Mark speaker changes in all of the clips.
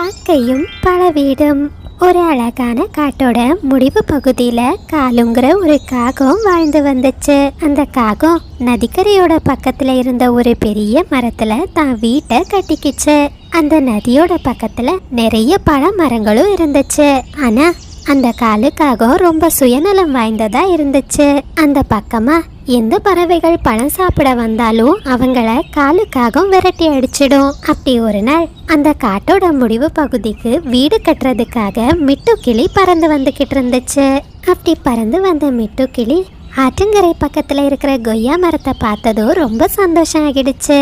Speaker 1: காக்கையும் பல வீடும். ஒரு அழகான காட்டோட முடிவு பகுதியில காலுங்கிற ஒரு காகம் வாழ்ந்து வந்துச்சு. அந்த காகம் நதிக்கரையோட பக்கத்துல இருந்த ஒரு பெரிய மரத்துல தான் வீட்டை கட்டிக்கிச்சு. அந்த நதியோட பக்கத்துல நிறைய பழ மரங்களும் இருந்துச்சு. ஆனா அந்த காலுக்காகம் ரொம்ப சுயநலம் வாய்ந்ததா இருந்துச்சு. அந்த பக்கமா எந்த பறவைகள் பழம் சாப்பிட வந்தாலும் அவங்கள காலுக்காகம் விரட்டி அடிச்சிடும். அப்படி ஒரு நாள் அந்த காட்டோட முடிவு பகுதிக்கு வீடு கட்டுறதுக்காக மிட்டுக்கிளி பறந்து வந்துகிட்டு இருந்துச்சு. அப்படி பறந்து வந்த மிட்டுக்கிளி ஆற்றங்கரை பக்கத்துல இருக்கிற கொய்யா மரத்தை பார்த்ததும் ரொம்ப சந்தோஷம் ஆகிடுச்சு.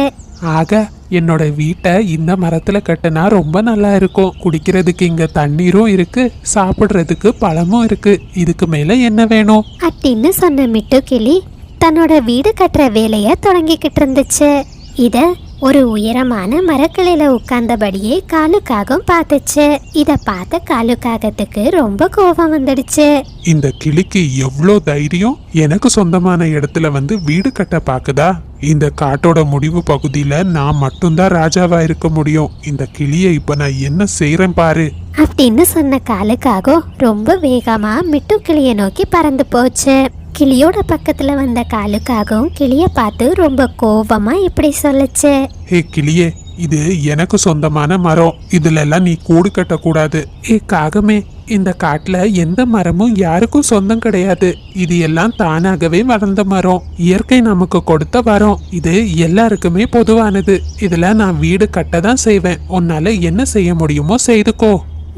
Speaker 2: ஆக என்னோட வீட்டை இந்த மரத்துல கட்டினா ரொம்ப நல்லா இருக்கும். குடிக்கிறதுக்கு இங்க தண்ணீரும் இருக்கு, சாப்பிடுறதுக்கு பழமும் இருக்கு. இதுக்கு மேல என்ன வேணும்
Speaker 1: அப்படின்னு சொன்ன மிட்டுக்கிளி தன்னோட வீடு கட்டுற வேலைய தொடங்கிக்கிட்டு இருந்துச்சு. இத ஒரு உயரமான மரக்கிளையில உட்கார்ந்தபடியே காலுக்காகம் பார்த்துச்சு. இத பார்த்த காலுக்காகத்துக்கு ரொம்ப கோபம் வந்துடுச்சு.
Speaker 2: இந்த கிளிக்கு எவ்வளோ தைரியம்! எனக்கு சொந்தமான இடத்துல வந்து வீடு கட்ட பாக்குதா? இந்த காட்டோட முடிவு பகுதியில நான் மட்டும்தான் ராஜாவா இருக்க முடியும். இந்த கிளியை இப்ப நான் என்ன செய்யறேன் பாரு
Speaker 1: அப்படின்னு சொன்ன காலுக்காகம் ரொம்ப வேகமா மிட்டுக்கிளிய நோக்கி பறந்து போச்சு. கிளியோட பக்கத்துல வந்த காலுக்காகவும் கிளிய பார்த்து ரொம்ப கோபமா இப்படி சொல்லுச்சு.
Speaker 2: ஹே கிளியே, இது எனக்கு சொந்தமான மரம். இதுல எல்லாம் நீ கூடு கட்ட கூடாது. ஏ காகமே, இந்த காட்டுல எந்த மரமும் யாருக்கும் சொந்தம் கிடையாது. இது எல்லாம் தானாகவே வளர்ந்த மரம். இயற்கை நமக்கு கொடுத்த மரம். இது எல்லாருக்குமே பொதுவானது. இதுல நான் வீடு கட்ட தான் செய்வேன். உன்னால என்ன செய்ய முடியுமோ செய்துக்கோ.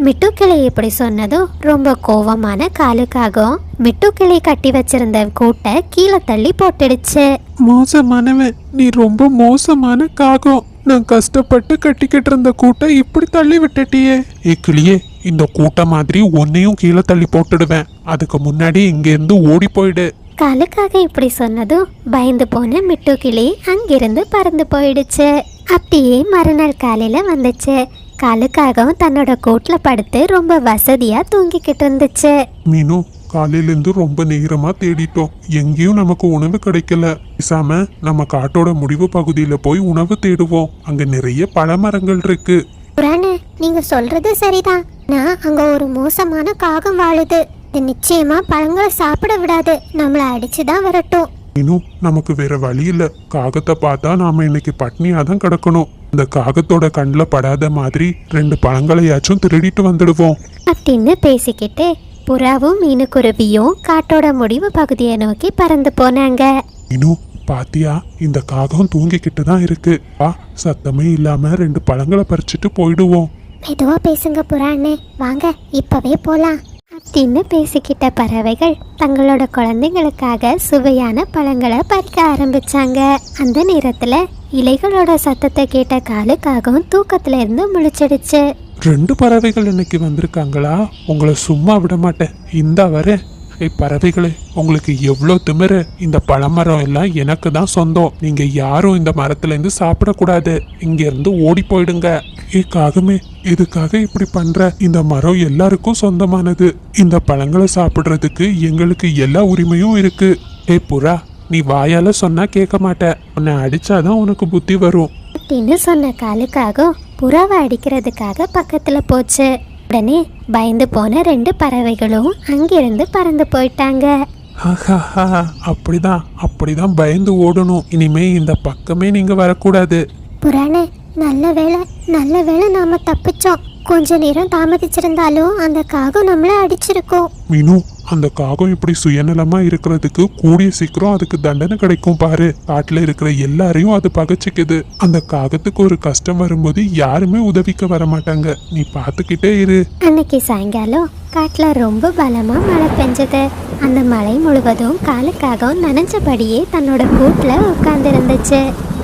Speaker 1: மிட்டுக்கிளி இப்படி சொன்னதும் ரொம்ப கோவமான காலுக்காகவும் மிட்டுக்கிளி கட்டி வச்சிருந்த கூட்டை கீழே தள்ளி போட்டுடுச்சு.
Speaker 2: மோசமானவன், நீ ரொம்ப மோசமான காகம். நான் கஷ்டப்பட்டு கட்டிக்கிட்டு இருந்த கூட்டை இப்படி தள்ளி விட்டுட்டியே. ஏ கிளியே, இந்த கூட்ட மாதிரி உன்னையும் கீழே தள்ளி போட்டுடுவேன். அதுக்கு முன்னாடி இங்க இருந்து ஓடி போயிடு.
Speaker 1: காலுக்காக இப்படி சொன்னதும் பயந்து போன மிட்டுக்கிளி அங்கிருந்து பறந்து போயிடுச்சு. அப்படியே மறுநாள் காலையில வந்துச்சு. காலுக்காகவும் தன்னோட கூட்டுல படுத்து ரொம்ப வசதியா தூங்கிக்கிட்டு இருந்துச்சு.
Speaker 2: மீனு, காலையில இருந்து ரொம்ப நேரமா தேடிட்டோம். எங்கேயும் நமக்கு உணவு கிடைக்கல. பேசாம நம்ம காட்டோட முடிவு பகுதியில போய் உணவு தேடுவோம். அங்க நிறைய பழமரங்கள் இருக்கு.
Speaker 1: புராணே, நீங்க சொல்றது சரிதான். நான் அங்க ஒரு மோசமான காகம் வாழுது. இது நிச்சயமா பழங்களை சாப்பிட விடாது. நம்மள அடிச்சுதான் வரட்டும்.
Speaker 2: மீனு, நமக்கு வேற வழி இல்ல. காகத்தை பார்த்தா நாம இன்னைக்கு பட்னியாதான் கிடக்கணும். இந்த காகத்தோட கண்ணில் படாத மாதிரி 2 பழங்களையாச்சும் திருடிட்டு வந்துடுவோம்
Speaker 1: அப்படின்னு பேசிக்கிட்டு புறாவும் மீனுக்குருவியும் காட்டோட முடிவு பகுதியை நோக்கி பறந்து போனாங்க.
Speaker 2: இன்னும் பாத்தியா, இந்த காகம் தூங்கிக்கிட்டு தான் இருக்கு. சத்தமே இல்லாம 2 பழங்களை பறிச்சுட்டு போயிடுவோம்.
Speaker 1: மெதுவா பேசுங்க புறானே, வாங்க இப்பவே போலாம் அப்படின்னு பேசிக்கிட்ட பறவைகள் தங்களோட குழந்தைங்களுக்காக சுவையான பழங்களை பறிக்க ஆரம்பிச்சாங்க. அந்த நேரத்துல இலைகளோட சத்தத்தை கேட்ட காலுக்காகவும் தூக்கத்துல இருந்து முழிச்சிடுச்சு.
Speaker 2: 2 பறவைகள் இன்னைக்கு வந்திருக்காங்களா? உங்களை சும்மா விட மாட்டேன். இந்த வர பறவைகளே, உங்களுக்கு எவ்வளோ திமிரு! இந்த பழமரம் எல்லாம் எனக்கு தான் சொந்தம். நீங்க யாரும் இந்த மரத்துல இருந்து சாப்பிடக்கூடாது. இங்க இருந்து ஓடி போயிடுங்க. ஏ காகமே, எதுக்காக இப்படி பண்ற? இந்த மரம் எல்லாருக்கும் சொந்தமானது. இந்த பழங்களை சாப்பிடுறதுக்கு எங்களுக்கு எல்லா உரிமையும் இருக்கு. ஏ புறா, நீ வாயால சொன்னா கேட்க மாட்ட. உன்னை அடிச்சாதான் உனக்கு புத்தி வரும்
Speaker 1: அப்படின்னு சொன்ன காலுக்காகவும் புறாவை அடிக்கிறதுக்காக பக்கத்துல போச்சு. உடனே பயந்து போன 2 பறவைகளும் அங்கிருந்து பறந்து போயிட்டாங்க.
Speaker 2: அப்படிதான் பயந்து ஓடணும். இனிமே இந்த பக்கமே நீங்க வரக்கூடாது.
Speaker 1: புராணே, நல்ல வேளை நாம தப்பிச்சோம். கொஞ்ச நேரம் தாமதிச்சிருந்தாலும் அந்த காகம் நம்மள அடிச்சிருக்கோம்.
Speaker 2: மீனு, அந்த காகம் இப்படி சுயநலமா இருக்கிறதுக்கு கூடிய சீக்கிரம் அதுக்கு தண்டனை கிடைக்கும் பாரு. காட்டுல இருக்கிற எல்லாரையும் அது பகைச்சிக்குது. அந்த காகத்துக்கு ஒரு கஷ்டம் வரும்போது யாருமே உதவிக்க வர மாட்டாங்க. நீ பாத்துக்கிட்டே இரு.
Speaker 1: அன்னைக்கு சாயங்காலம் காட்டுல ரொம்ப பலமா மழை பெஞ்சது. அந்த மழை முழுவதும் காலுக்காகவும் நனைஞ்சபடியே தன்னோட கூட்டுல உட்கார்ந்து இருந்துச்சு.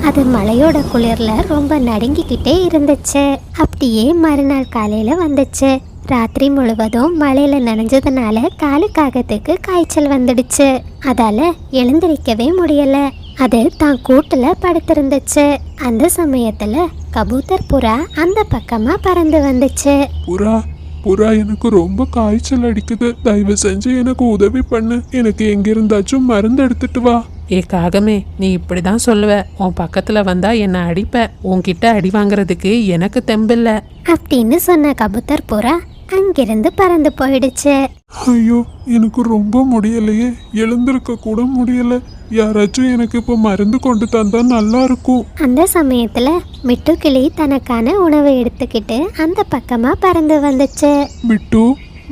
Speaker 1: அது மழையோட குளிர்ல ரொம்ப நடுங்கிக்கிட்டே இருந்துச்சு. அப்படியே மறுநாள் காலையில வந்துச்சு. ராத்திரி முழுவதும் மழையில நனைஞ்சதுனால காலுக்காகத்துக்கு காய்ச்சல் வந்துடுச்சு. அதால எழுந்திருக்கவே முடியல. அது தான் கூட்டுல படுத்திருந்துச்சு. அந்த சமயத்துல கபூத்தர் புறா அந்த பக்கமா பறந்து வந்துச்சு.
Speaker 2: புறா, எனக்கு ரொம்ப காய்ச்சல் அடிக்குது. தயவு செஞ்சு எனக்கு உதவி பண்ணு. எனக்கு எங்க இருந்தாச்சும் மருந்து எடுத்துட்டு வா.
Speaker 3: காகமே, நீ இப்படிதான் சொல்லுவ. உன் பக்கத்துல வந்தா என்ன அடிப்ப. உன்கிட்ட அடி வாங்குறதுக்கு எனக்கு தெம்பில்ல
Speaker 1: அப்படின்னு சொன்ன கபூத்தர் புறா அங்கிருந்து பறந்து போயிடுச்சு.
Speaker 2: ஐயோ, எனக்கு ரொம்ப முடியலையே, எழுந்திருக்க கூட முடியல. யாராச்சும் எனக்கு இப்போ மருந்து கொண்டு தந்தா நல்லா இருக்கும்.
Speaker 1: அந்த சமயத்துல மிட்டு கிளி தனக்கான உணவை எடுத்துக்கிட்டு அந்த பக்கமா பறந்து வந்துச்சு.
Speaker 2: மிட்டு,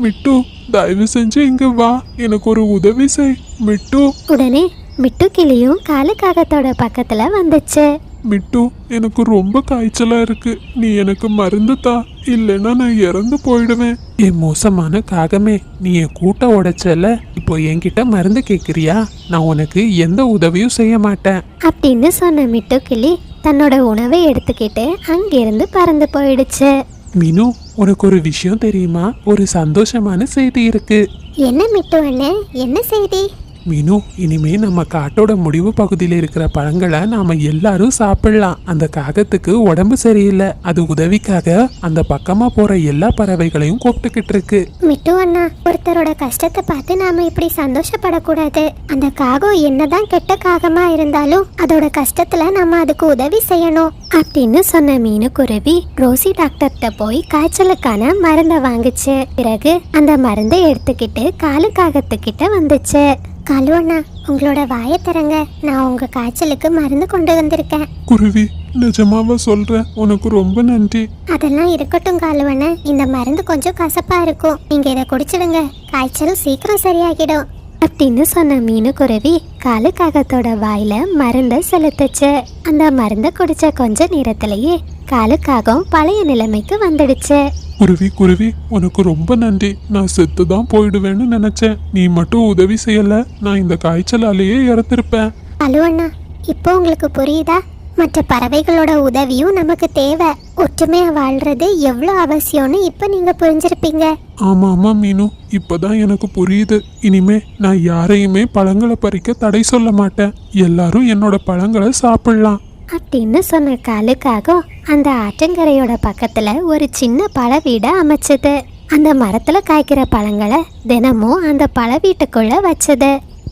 Speaker 2: மிட்டு, தயவு செஞ்சு இங்க வா, எனக்கு ஒரு உதவி செய் மிட்டு.
Speaker 1: உடனே மிட்டு கிளியும் காலுக்காகத்தோட பக்கத்துல வந்துச்சு.
Speaker 2: மிட்டு, எனக்கு ரொம்ப காய்ச்சலா இருக்கு, நீ எனக்கு மருந்து தா, இல்லைன்னா நான் இறந்து போயிடுவேன்.
Speaker 3: மோசமான காகமே, நீ என் கூட்ட உடைச்சல, இப்போ என்கிட்ட மருந்து கேக்குறியா? நான் உனக்கு எந்த உதவியும் செய்ய மாட்டேன்
Speaker 1: அப்படின்னு சொன்ன மிட்டு கிளி தன்னோட உணவை எடுத்துக்கிட்டு அங்கிருந்து பறந்து போயிடுச்சு.
Speaker 3: மீனு, உனக்கு ஒரு விஷயம் தெரியுமா? ஒரு சந்தோஷமான செய்தி இருக்கு.
Speaker 1: என்ன மிட்டு அண்ணே, என்ன செய்தி?
Speaker 3: மீனு, இனிமே நம்ம காட்டோட முடிவு பகுதியில் இருக்கிற பழங்களை நாம எல்லாரும் சாப்பிடலாம். அந்த காகத்துக்கு உடம்பு சரியில்லை, அது உதவிக்காக அந்த பக்கமா போற எல்லா பறவைகளையும் கூப்பிட்டுக்கிட்டு இருக்கு.
Speaker 1: மிட்டு அண்ணா, ஒருத்தரோட கஷ்டத்தை பார்த்து நாம இப்படி சந்தோஷப்படக்கூடாது. அந்த காகம் என்னதான் கெட்ட காகமா இருந்தாலும் அதோட கஷ்டத்துல நம்ம அதுக்கு உதவி செய்யணும் அப்படின்னு சொன்ன மீனுக்குருவி ரோசி டாக்டர்கிட்ட போய் காய்ச்சலுக்கான மருந்தை வாங்குச்சு. பிறகு அந்த மருந்தை எடுத்துக்கிட்டு காலுக்காகத்துக்கிட்ட வந்துச்சு. காலுவண்ணா, உங்களோட வாயை திறங்க, நான் உங்க காய்ச்சலுக்கு மருந்து கொண்டு வந்திருக்கேன்.
Speaker 2: குருவி, நிஜமாவா சொல்ற? உனக்கு ரொம்ப நன்றி.
Speaker 1: அதெல்லாம் இருக்கட்டும் காலுவண்ணா, இந்த மருந்து கொஞ்சம் கசப்பா இருக்கும், நீங்க இதை குடிச்சிடுங்க, காய்ச்சல் சீக்கிரம் சரியாகிடும் அப்படின்னு சொன்ன மீனுக்குருவி காலுக்காகத்தோட வாயில மருந்தை செலுத்துச்சு. அந்த மருந்தை குடிச்ச கொஞ்ச நேரத்திலேயே காலுக்காகம் பழைய நிலைமைக்கு வந்துடுச்சு.
Speaker 2: குருவி, குருவி, உனக்கு ரொம்ப நன்றி. நான் செத்து தான் போயிடுவேன்னு நினைச்சேன், நீ மட்டும் உதவி செய்யல, நான் இந்த காய்ச்சலாலேயே இறந்திருப்பேன்.
Speaker 1: அலுவண்ணா, இப்போ உங்களுக்கு புரியுதா? மற்ற பறவைகளோட உதவியும் நமக்கு தேவை. ஒற்றுமையா வாழ்றது எவ்வளோ அவசியம்னு இப்போ நீங்க புரிஞ்சிருப்பீங்க.
Speaker 2: ஆமா ஆமா மீனு, இப்பதான் எனக்கு புரியுது. இனிமே நான் யாரையுமே பழங்களை பறிக்க தடை சொல்ல மாட்டேன், எல்லாரும் என்னோட பழங்களை சாப்பிடலாம்
Speaker 1: அப்படின்னு சொன்ன காலுக்காக அந்த ஆற்றங்கரையோட பக்கத்துல ஒரு சின்ன பழ வீடை அமைச்சது. அந்த மரத்துல காய்க்கிற பழங்களை தினமும் அந்த பழ வீட்டுக்குள்ள வச்சது.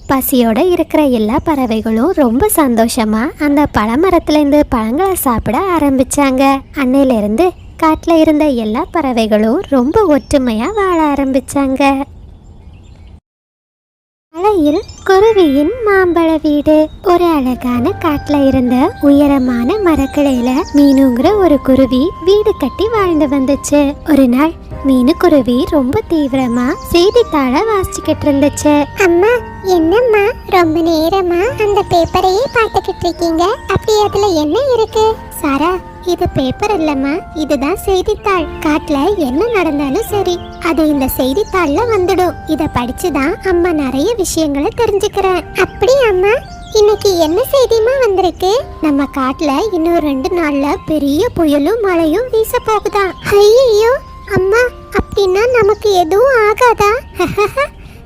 Speaker 1: பசியோட இருக்கிற எல்லா பறவைகளும் ரொம்ப சந்தோஷமா அந்த பழமரத்துல இருந்து பழங்களை சாப்பிட ஆரம்பிச்சாங்க. அன்னையில இருந்து காட்டுல இருந்த எல்லா பறவைகளும் ரொம்ப ஒற்றுமையா வாழ ஆரம்பிச்சாங்க. மலையில் குருவியின் மாம்பழ வீடு. ஒரு அழகான காட்டுல இருந்த உயரமான மரக்கிளையில மீனுங்கிற ஒரு குருவி வீடு கட்டி வாழ்ந்து வந்துச்சு. ஒரு நாள் மீனுக்குருவி ரொம்ப தீவிரமா செய்தித்தாளை வாசிச்சுக்கிட்டு இருந்துச்சு. அம்மா, என்னம்மா ரொம்ப நேரமா அந்த பேப்பரையே பார்த்துக்கிட்டு இருக்கீங்க? அப்படி அதுல என்ன இருக்கு? சாரா, இது பேப்பர் இல்லம்மா, இதுதான் செய்தித்தாள். காட்டுல என்ன நடந்தாலும் சரி அது இந்த செய்தித்தாள்ல வந்துடும். இத படிச்சுதான் அம்மா நிறைய விஷயங்களை தெரிஞ்சுக்கிறேன். அப்படி அம்மா, இன்னைக்கு என்ன செய்திமா வந்திருக்கு? நம்ம காட்டுல இன்னும் 2 நாள்ல பெரிய புயலும் மழையும் வீச போகுதா. ஐயோ அம்மா, அப்படின்னா நமக்கு எதுவும் ஆகாதா?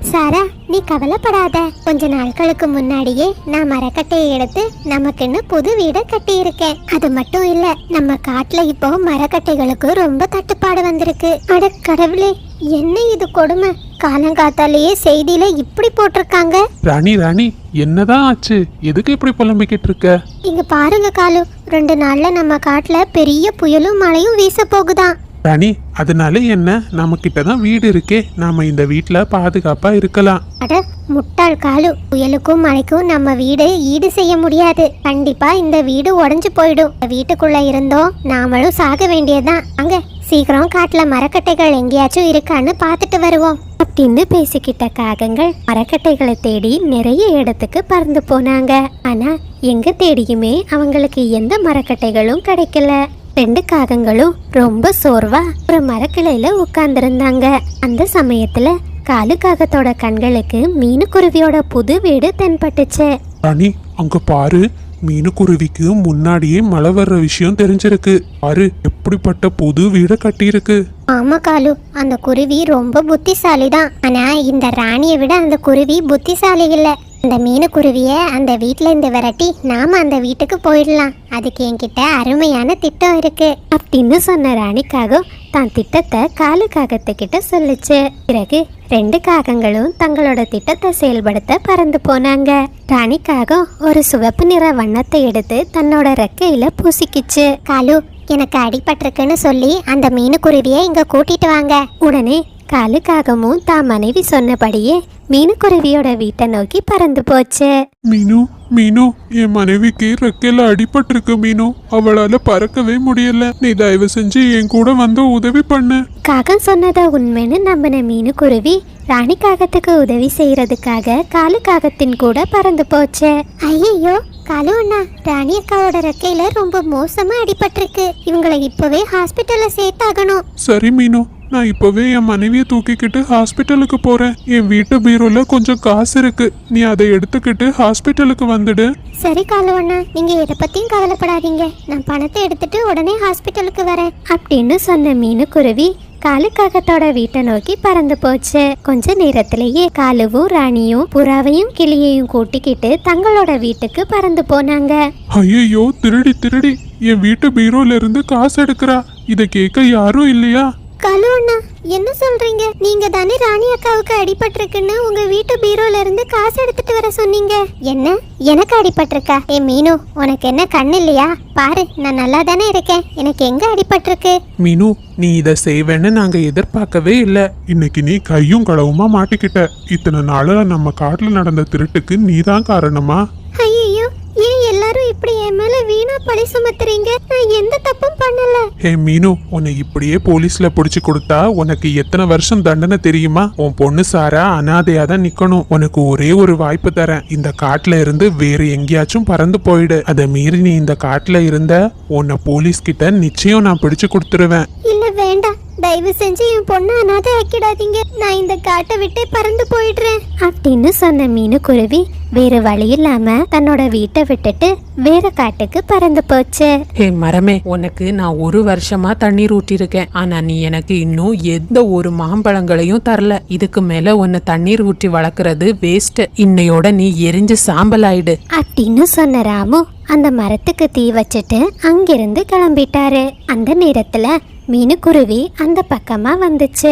Speaker 1: சாரா, நீ கவலைப்படாத. கொஞ்ச நாட்களுக்கு முன்னாடியே நான் மரக்கட்டையை எடுத்து நமக்குன்னு புது வீடை கட்டி இருக்கேன். அது மட்டும் இல்ல, நம்ம காட்டுல இப்போ மரக்கட்டைகளுக்கு ரொம்ப தட்டுப்பாடு வந்திருக்கு. அட கடவுளே, என்ன இது கொடுமை! காலங்காத்தாலேயே செய்தியில இப்படி போட்டிருக்காங்க.
Speaker 2: ராணி, ராணி, என்னதான் ஆச்சு? எதுக்கு இப்படி புலம்பிக்கிட்டு இருக்க?
Speaker 1: இங்க பாருங்க காலு, 2 நாள்ல நம்ம காட்டுல பெரிய புயலும் மழையும் வீச போகுதான்.
Speaker 2: ராணி, அதனால என்ன? நம்ம கிட்ட தான் வீடு இருக்கே, நாம இந்த வீட்டுல பாதுகாப்பா இருக்கலாம்.
Speaker 1: அட முட்டாள் காலு, புயலுக்கும் மழைக்கும் நம்ம வீடு ஈடு செய்ய முடியாது. கண்டிப்பா இந்த வீடு உடைஞ்சு போயிடும். வீட்டுக்குள்ள இருந்தோம் நாமளும் சாக வேண்டியதுதான். அங்க சீக்கிரம் காட்டுல மரக்கட்டைகள் எங்கேயாச்சும் இருக்கான்னு பார்த்துட்டு வருவோம் அப்படின்னு பேசிக்கிட்ட காகங்கள் மரக்கட்டைகளை தேடி நிறைய இடத்துக்கு பறந்து போனாங்க. ஆனா எங்க தேடியுமே அவங்களுக்கு எந்த மரக்கட்டைகளும் கிடைக்கல. 2 காகங்களும் ரொம்ப சோர்வா ஒரு மரக்கிளையில உட்கார்ந்துருந்தாங்க. அந்த சமயத்துல காலுக்காகத்தோட கண்களுக்கு மீனுக்குருவியோட புது வீடு தென்பட்டுச்சு.
Speaker 2: ராணி, அங்க பாரு, மீனுக்குருவிக்கு முன்னாடியே மழை வர்ற விஷயம் தெரிஞ்சிருக்கு. பாரு, எப்படிப்பட்ட புது வீடை கட்டியிருக்கு.
Speaker 1: ஆமா காலு, அந்த குருவி ரொம்ப புத்திசாலி தான். ஆனா இந்த ராணியை விட அந்த குருவி புத்திசாலி இல்ல. அந்த மீனுக்குருவிய அந்த வீட்டுல இருந்து விரட்டி நாம அந்த வீட்டுக்கு போயிடலாம். அதுக்கு என்கிட்ட அருமையான திட்டம் இருக்கு அப்படின்னு சொன்ன ராணிக்காக தான் திட்டத்தை காலுக்காகத்துக்கிட்ட சொல்லுச்சு. பிறகு 2 காகங்களும் தங்களோட திட்டத்தை செயல்படுத்த பறந்து போனாங்க. ராணி காகம் ஒரு சிவப்பு நிற வண்ணத்தை எடுத்து தன்னோட ரெக்கையில பூசிக்கிச்சு. காலு, எனக்கு அடிபட்டிருக்குன்னு சொல்லி அந்த மீனுக்குருவியை இங்க கூட்டிட்டு வாங்க. உடனே காலு காகமும் தான் மனைவி சொன்னபடியே மீனுக்குருவியோட வீட்டை நோக்கி பறந்து போச்சு.
Speaker 2: மீனு மீனு, என் மனைவிக்கு ரெக்கையில அடிபட்டிருக்கு மீனு. அவளால பறக்கவே முடியல. நீ தயவு செஞ்சு என் கூட வந்து உதவி பண்ணு.
Speaker 1: காகம் சொன்னதை உண்மைன்னு நம்பின மீனுக்குருவி ராணி காகத்துக்கு உதவி செய்யறதுக்காக காலு காகத்தின் கூட பறந்து போச்சு. ஐயோ காலு அண்ணா, ராணி அக்காவோட ரெக்கையில ரொம்ப மோசமா அடிபட்டிருக்கு. இவங்களை இப்பவே ஹாஸ்பிட்டல்ல சேர்த்தாகணும்.
Speaker 2: சரி மீனு, நான் இப்பவே என் மனைவியை தூக்கிக்கிட்டு ஹாஸ்பிட்டலுக்கு போறேன். என் வீட்டு பீரோல கொஞ்சம் காசு இருக்கு. நீ அதை எடுத்துக்கிட்டு ஹாஸ்பிட்டலுக்கு வந்துடு.
Speaker 1: சரி காலு அண்ணா, நீங்க எதை பத்தியும் கவலைப்படாதீங்க. நான் பணத்தை எடுத்துட்டு உடனே ஹாஸ்பிட்டலுக்கு வரேன் அப்படின்னு சொன்ன மீனுக்குருவி காலு காகத்தோட வீட்டை நோக்கி பறந்து போச்சு. கொஞ்ச நேரத்திலேயே காலுவும் ராணியும் புறாவையும் கிளியையும் கூட்டிக்கிட்டு தங்களோட வீட்டுக்கு பறந்து போனாங்க.
Speaker 2: ஐயோ, திருடி திருடி என் வீட்டு பீரோல இருந்து காசு எடுக்கிறா. இதை கேட்க யாரும் இல்லையா?
Speaker 1: காலு அண்ணா, என்ன சொல்றீங்க? நீங்க தானே ராணி அக்காவுக்கு அடிபட்டிருக்குன்னு உங்க வீட்டு பீரோல இருந்து காசு எடுத்துட்டு வர சொன்னீங்க. என்ன, எனக்கு அடிபட்டிருக்கா? ஏ மீனு, உனக்கு என்ன கண்ணு இல்லையா? பாரு, நான் நல்லா தானே இருக்கேன். எனக்கு எங்க அடிபட்டிருக்கு?
Speaker 3: மீனு, நீ இதை செய்வேன்னு நாங்க எதிர்பார்க்கவே இல்லை.
Speaker 2: இன்னைக்கு நீ கையும் களவுமா மாட்டிக்கிட்ட. இத்தனை நாளா நம்ம காட்டுல நடந்த திருட்டுக்கு நீதான் காரணமா?
Speaker 1: ஐயோ, ஏன் எல்லாரும் இப்படி என் மேல வீணா பழி சுமத்துறீங்க? நான் எந்த தப்பும் பண்ணல.
Speaker 2: ஹே மீனு, உன்னை இப்படியே போலீஸ்ல புடிச்சு கொடுத்தா உனக்கு எத்தனை வருஷம் தண்டனை தெரியுமா? உன் பொண்ணு சாரா அனாதையா தான் நிக்கணும். உனக்கு ஒரே ஒரு வாய்ப்பு தரேன். இந்த காட்டுல இருந்து வேற எங்கேயாச்சும் பறந்து போயிடு. அதை மீறி நீ இந்த காட்டுல இருந்த உன்னை போலீஸ் கிட்ட நிச்சயம் நான் பிடிச்சு கொடுத்துருவேன்.
Speaker 1: இல்ல வேண்டாம், தயவு செஞ்சு என் பொண்ணு அனாதை ஆக்கிடாதீங்க. நான் இந்த காட்டை விட்டு பறந்து போயிடுறேன் அப்படின்னு சொன்ன மீனுக்குருவி வேற வழி இல்லாம தன்னோட வீட்டை விட்டுட்டு வேற காட்டுக்கு பறந்து போச்சு.
Speaker 3: ஹே மரமே, உனக்கு நான் 1 வருஷமா தண்ணீர் ஊற்றிருக்கேன். ஆனா நீ எனக்கு இன்னும் எந்த ஒரு மாம்பழங்களையும் தரல. இதுக்கு மேல உன்னை தண்ணீர் ஊற்றி வளர்க்கறது வேஸ்ட். இன்னையோட நீ எரிஞ்சு சாம்பல் ஆயிடு
Speaker 1: அப்படின்னு சொன்ன ராமு அந்த மரத்துக்கு தீ வச்சுட்டு அங்கிருந்து கிளம்பிட்டாரு. அந்த நேரத்துல மீனுக்குருவி அந்த பக்கமா வந்துச்சு.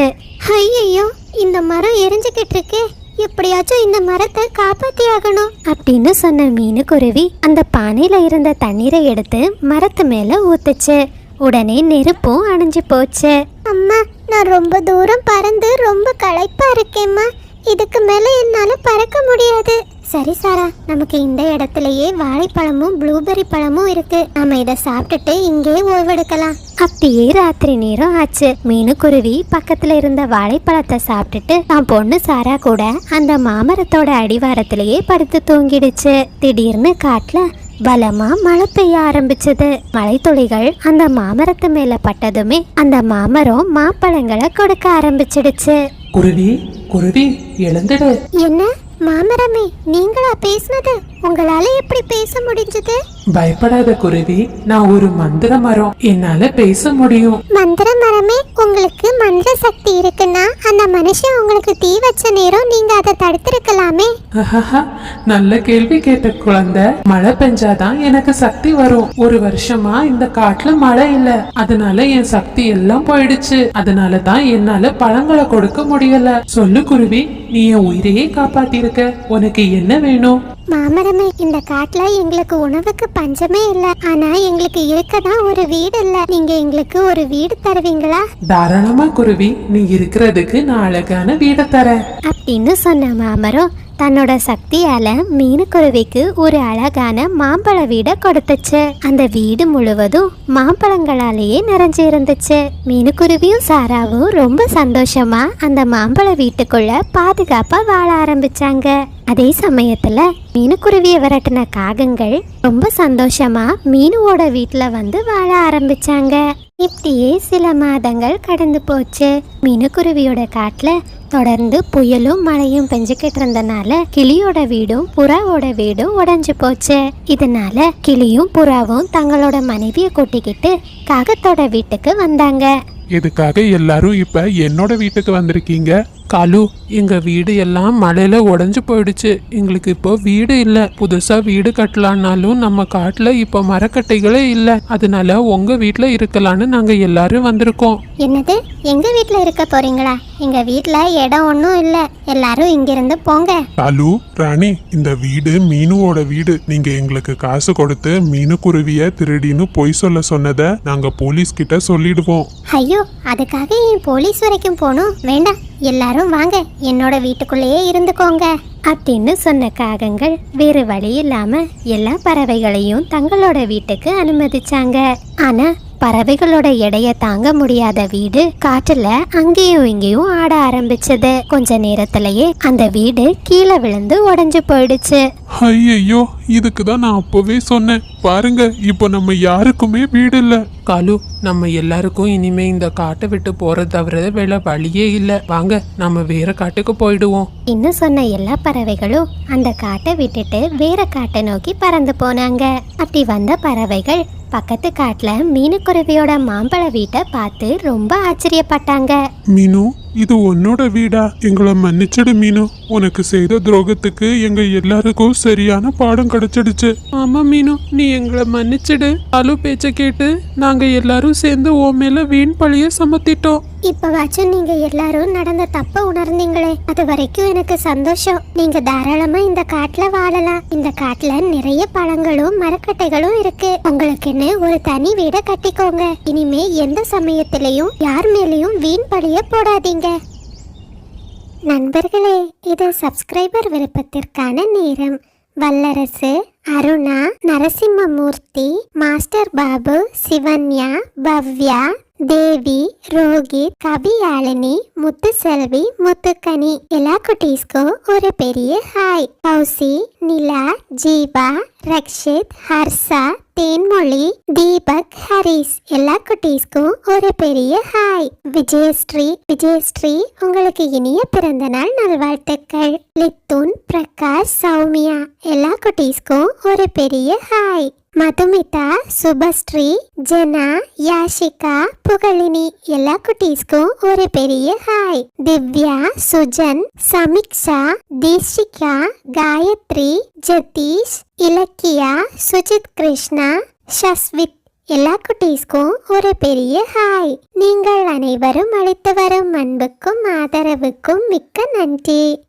Speaker 1: ஐயோ, இந்த மரம் எரிஞ்சுக்கிட்டு இருக்கு. எப்படியாச்சும் இந்த மரத்தை காப்பாத்தி ஆகணும் அப்படின்னு சொன்ன மீனுக்குருவி அந்த பானையில இருந்த தண்ணீரை எடுத்து மரத்து மேல ஊத்துச்சு. உடனே நெருப்பும் அணைஞ்சு போச்சு. அம்மா, நான் ரொம்ப தூரம் பறந்து ரொம்ப களைப்பா இருக்கேம்மா. இதுக்கு மேல என்னால பறக்க முடியாது. சரி சாரா, நமக்கு இந்த இடத்துலயே வாழைப்பழமும் ப்ளூபெர்ரி பழமும் இருக்கு. நாம இதை சாப்பிட்டுட்டு இங்கே ஓய்வெடுக்கலாம். அப்படியே ராத்திரி நேரம் ஆச்சு. மீனுக்குருவி பக்கத்துல இருந்த வாழைப்பழத்தை சாப்பிட்டுட்டு தான் பொண்ணு சாரா கூட அந்த மாமரத்தோட அடிவாரத்திலேயே படுத்து தூங்கிடுச்சு. திடீர்னு காட்டுல பலமா மழை பெய்ய ஆரம்பிச்சது. மழை துளிகள் அந்த மாமரத்து மேல பட்டதுமே அந்த மாமரம் மாப்பழங்களை கொடுக்க ஆரம்பிச்சிடுச்சு.
Speaker 3: குருவி குருவி, எழுந்துடு.
Speaker 1: என்ன மாமரமே, நீங்களா பேசுனது? உங்களால எப்படி பேச முடிஞ்சது?
Speaker 3: பயப்படாத குருவி, நான் ஒரு மந்திர மரம். என்னால பேச முடியும்.
Speaker 1: மந்திர மரமே, உங்களுக்கு மந்திர சக்தி இருக்குன்னா அந்த மனுஷன் உங்களுக்கு தீ வச்ச நேரம் நீங்க அதை தடுத்திருக்கலாமே.
Speaker 3: நல்ல கேள்வி கேட்ட குழந்தை. மழை பெஞ்சாதான் எனக்கு சக்தி வரும். 1 வருஷமா இந்த காட்டுல மழை இல்ல. அதனால என் சக்தி எல்லாம் போயிடுச்சு. அதனாலதான் என்னால பழங்களை கொடுக்க முடியல. சொல்லு குருவி, நீ என் உயிரையே காப்பாத்திருக்க. உனக்கு என்ன வேணும்?
Speaker 1: மாமரமே, இந்த காட்டுல எங்களுக்கு உணவுக்கு பஞ்சமே இல்ல. ஆனா எங்களுக்கு இருக்கதான் ஒரு வீடு இல்ல. நீங்க எங்களுக்கு ஒரு வீடு தருவீங்களா?
Speaker 3: தாராளமா குருவி, நீ இருக்கிறதுக்கு நான் அழகான வீடு தரேன்
Speaker 1: அப்படின்னு சொன்ன மாமரம் தன்னோட சக்தியால மீனுக்குருவிக்கு ஒரு அழகான மாம்பழ வீடை கொடுத்துச்சு. அந்த வீடு முழுவதும் மாம்பழங்களாலேயே நிறைஞ்சு இருந்துச்சு. மீனுக்குருவியும் சாராவும் ரொம்ப சந்தோஷமா அந்த மாம்பழ வீட்டுக்குள்ள பாதுகாப்பா வாழ ஆரம்பிச்சாங்க. அதே சமயத்துல மீனுக்குருவியை விரட்டின காகங்கள் ரொம்ப சந்தோஷமா மீனுவோட வீட்டுல வந்து வாழ ஆரம்பிச்சாங்க. இப்படியே சில மாதங்கள் கடந்து போச்சு. மீனுக்குருவியோட காட்டுல தொடர்ந்து புயலும் மழையும் பெஞ்சுக்கிட்டு இருந்தனால கிளியோட வீடும் புறாவோட வீடும் உடைஞ்சு போச்சு. இதனால கிளியும் புறாவும் தங்களோட மனைவியை கூட்டிக்கிட்டு காகத்தோட வீட்டுக்கு வந்தாங்க.
Speaker 2: எதுக்காக எல்லாரும் இப்ப என்னோட வீட்டுக்கு வந்திருக்கீங்க?
Speaker 3: காலு, எங்க வீடு எல்லாம் மழையில உடைஞ்சு போயிடுச்சு. எங்களுக்கு இப்போ வீடு இல்ல. புதுசா வீடு கட்டலான்னாலும் நம்ம காட்டுல இப்போ மரக்கட்டைகளே இல்ல. அதனால உங்க வீட்டுல இருக்கலான்னு நாங்க எல்லாரும் வந்திருக்கோம்.
Speaker 1: என்னது, எங்க வீட்ல இருக்க போறீங்களா? எங்க வீட்ல இடம் ஒன்றும் இல்ல. எல்லாரும் இங்கிருந்து போங்க.
Speaker 2: காலு, ராணி, இந்த வீடு மீனுவோட வீடு. நீங்க எங்களுக்கு காசு கொடுத்து மீனுக்குருவிய திருடின்னு பொய் சொல்ல சொன்னதை நாங்க போலீஸ் கிட்ட சொல்லிடுவோம்.
Speaker 1: ஐயோ, அதுக்காக ஏன் போலீஸ் வரைக்கும் போகணும்? வேண்டாம், எல்லாரும் வாங்க, என்னோட வீட்டுக்குள்ளேயே இருந்துக்கோங்க அப்படின்னு சொன்ன காகங்கள் வேறு வழி இல்லாம எல்லா பறவைகளையும் தங்களோட வீட்டுக்கு அனுமதிச்சாங்க. ஆனா பறவைகளோட எடைய தாங்க முடியாத வீடு காட்டுல அங்கேயும் இங்கேயும் ஆட ஆரம்பிச்சது. கொஞ்ச நேரத்திலேயே அந்த வீடு கீழே விழுந்து உடைஞ்சு போயிடுச்சு.
Speaker 2: ஐயோ, இதுக்கு தான் நான் அப்பவே சொன்னேன். பாருங்க, இப்போ நம்ம யாருக்குமே வீடு இல்ல.
Speaker 3: காலு, நம்ம எல்லாருக்கும் இனிமே இந்த காட்டை விட்டு போறது தவிர வேற வழியே இல்ல. வாங்க, நம்ம வேற காட்டுக்கு போயிடுவோம்.
Speaker 1: இன்னும் சொன்ன எல்லா பறவைகளும் அந்த காட்டை விட்டுட்டு வேற காட்டை நோக்கி பறந்து போனாங்க. அப்படி வந்த பறவைகள் பக்கத்து காட்டுல மீனுக்குருவியோட மாம்பழ வீட்டை பார்த்து ரொம்ப ஆச்சரியப்பட்டாங்க.
Speaker 2: மீனு, இது உன்னோட வீடா? எங்களை மன்னிச்சிடு மீனு. உனக்கு செய்த துரோகத்துக்கு எங்க எல்லாருக்கும் சரியான பாடம் கிடைச்சிடுச்சு.
Speaker 3: ஆமா மீனு, நீ எங்களை மன்னிச்சிடு. காலு பேச்ச கேட்டு நாங்க எல்லாரும் சேர்ந்து உன் மேல வீண் பழிய சுமத்திட்டோம்.
Speaker 1: இப்பவாச்சும் நீங்க எல்லாரும் நடந்த தப்ப உணர்ந்தீங்களே, அது வரைக்கும் எனக்கு சந்தோஷம். நீங்க தாராளமா இந்த காட்டுல வாழலாம். இந்த காட்டுல நிறைய பழங்களும் மரக்கட்டைகளும் இருக்கு. உங்களுக்குன்னு ஒரு தனி வீட கட்டிக்கோங்க. இனிமே எந்த சமயத்திலையும் யார் மேலேயும் வீண் பழிய போடாதீங்க. நண்பர்களே, இது சப்ஸ்கிரைபர் விருப்பத்திற்கான நேரம். வல்லரசு, அருணா, நரசிம்மமூர்த்தி, மாஸ்டர் பாபு, சிவன்யா, பவ்யா, தேவி, ரோகித், கவியாழினி, முத்துசெல்வி, முத்துக்கனி எல்லா குட்டீஸ்க்கும் ஒரு பெரிய ஹாய். கௌசி, நிலா, ஜீவா, ரக்ஷித், ஹர்ஷா, தேன்மொழி, தீபக், ஹரிஸ் எல்லா குட்டீஸ்க்கும் ஒரு பெரிய ஹாய். விஜயஸ்ரீ உங்களுக்கு இனிய பிறந்த நாள் நல்வாழ்த்துக்கள். லித்துன், பிரகாஷ், சௌமியா எல்லா குட்டீஸ்க்கும் ஒரு பெரிய ஹாய். மதுமிதா, சுபஸ்ரீ, ஜனா, யாஷிகா, புகழினி எல்லா குட்டீஸ்க்கும் ஒரு பெரிய ஹாய். திவ்யா, சுஜன், சமிக்ஷா, தீஷிகா, காயத்ரி, ஜதீஷ், இலக்கியா, சுஜித் கிருஷ்ணா, ஷஸ்வித் எல்லா குட்டீஸ்க்கும் ஒரு பெரிய ஹாய். நீங்கள் அனைவரும் அளித்து வரும் அன்புக்கும் ஆதரவுக்கும் மிக்க நன்றி.